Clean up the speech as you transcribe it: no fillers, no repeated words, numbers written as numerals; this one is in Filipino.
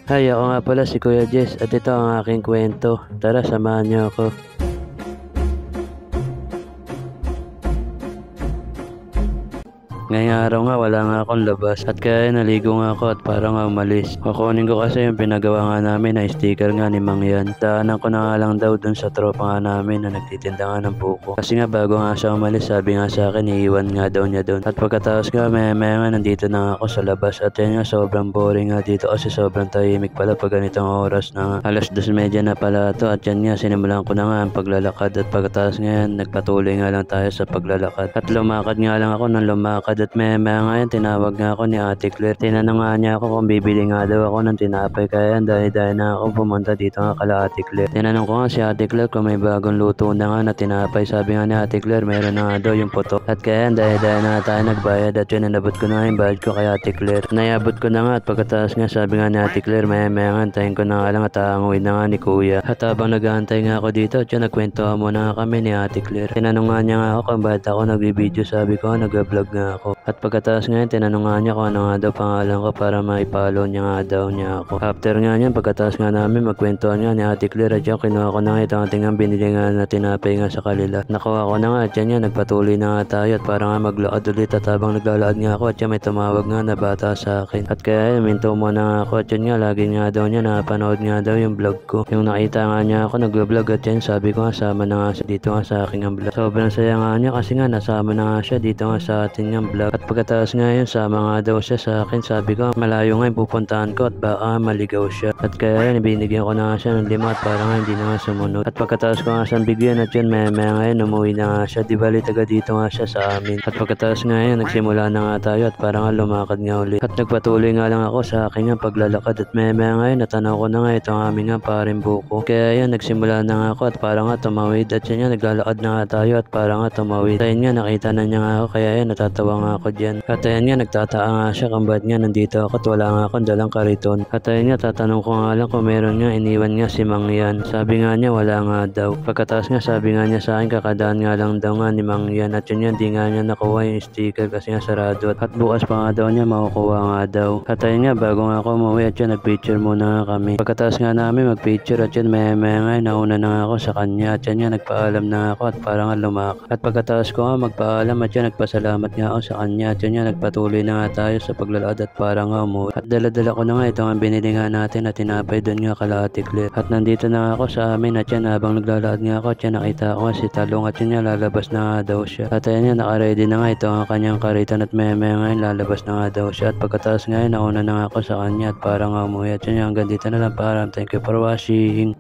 Hi, ako nga pala si Kuya Jess at ito ang aking kwento. Tara, samahan niyo ako. Ngayong araw nga wala nga akong labas at kaya naligo nga ako at parang nga umalis. Kukunin ko kasi yung pinagawa nga namin na sticker nga ni Mang Yan. Daanan ko na nga lang daw dun sa tropa nga namin na nagtitinda nga ng buko. Kasi nga bago nga siya umalis, sabi nga sa akin iiwan nga daw niya dun. At pagkatapos nga maya nga nandito na nga ako sa labas at yan nga sobrang boring nga dito kasi sobrang tahimik pala pag ganitong oras na nga. Alas 2:30 na pala to at yan nga sinimulan ko na nga ang paglalakad at pagkatapos nga yan nagpatuloy nga lang tayo sa paglalakad. At lumakad nga lang ako ng lumakad at maya ngayon tinawag nga ako ni Ate Claire. Tinanong nga niya ako kung bibili nga daw ako ng tinapay kaya dahil na ako pumunta dito nga kala Ate Claire. Tinanong ko nga si Ate Claire kung may bagong luto na nga na tinapay. Sabi nga ni Ate Claire meron na nga daw yung puto. At kaya dahil na tayo nagbayad at yun nabot ko na nga yung bayad ko kay Ate Claire. Nayabot ko na nga at pagkatapos nga sabi nga ni Ate Claire maya nga antayin ko na nga lang at aanguin na nga ni Kuya. At habang nag-aantay nga ako dito at yun nagkwentuhan muna nga kami ni Ate Claire. Tinanong nga niya nga ako kung bakit ako nagbibideo, sabi ko nag-vlog nga ako. At pagkatapos nga tinanong nga niya kung ano nga daw pangalan ko para ma-follow niya nga daw niya ako. After nga niyan, pagkatapos nga namin magkwentuhan nga ni Ate Claire at yan kinuha ko na nga itong ating nga binili nga na tinapay nga sa kanila. Nakuha ko na nga at yan nga nagpatuloy na nga tayo at para nga maglakad ulit at habang naglalakad nga ako at yan may tumawag nga na bata sa akin. At kaya minto mo na nga ako at yan nga lagi nga daw niya napanood nga daw yung vlog ko. Yung nakita nga niya ako nag-vlog at yan sabi ko nga sama na nga siya dito nga sa aking ang vlog. Sobrang saya nga niya kasi nga nasama na nga siya dito nga sa ating ang vlog. At pagkatapos nga yun sama nga daw siya sa akin, sabi ko malayo nga yung pupuntahan ko at baka maligaw siya. At kaya yun binigyan ko na nga siya ng 5 at para nga hindi na nga sumunod. At pagkatapos ko nga siyang bigyan at yun maya nga yun umuwi na nga siya, di bali taga dito nga siya sa amin. At pagkatapos nga yun nagsimula na nga tayo at para nga lumakad nga ulit. At nagpatuloy nga lang ako sa akin nga paglalakad at maya nga yun natanaw ko na nga itong aming nga paring buko. Kaya yun nagsimula na nga ako at para nga tumawid at yun nga naglalakad na nga tayo at para nga tumawid. At yun nga nakita na niya nga ako kaya yun natatawa nga ako dyan. At ayun nga nagtataka nga siya kung ba't nga nandito ako at wala nga akong dalang kariton. At ayun nga tatanong ko nga lang kung meron nga iniwan nga si Mang Yan. Sabi nga niya wala nga daw. Pagkatapos nga sabi nga niya sa akin kakadaan nga lang daw nga ni Mang Yan at yun nga di nga niya nakuha yung sticker kasi nga sarado at bukas pa nga daw niya makukuha nga daw. At ayun nga bago nga ako umuwi at yun nagpicture muna nga kami. Pagkatapos nga namin magpicture at yun maya nga nauna na nga ako sa kanya at yun nga nagpaalam na ako at parang nga lumak. At pagkatapos ko nga magpaalam at yun nagpasalamat nga ako sa kanya at yun nga nagpatuloy na nga tayo sa paglalakad at parang nga umuwi. At dala-dala ko na nga ito nga binili nga natin na tinapay doon nga kala Ate Claire. At nandito na ako sa amin at yan habang naglalakad nga ako at yan nakita ko nga si Talong at yun nga lalabas na nga daw siya. At ayun nga nakaready na nga ito ang kanyang kariton at maya nga yun lalabas na nga daw siya. At pagkatapos nga yun nauna na nga ako sa kanya at parang nga umuwi. At yun nga hanggang dito na lang, parang thank you for watching.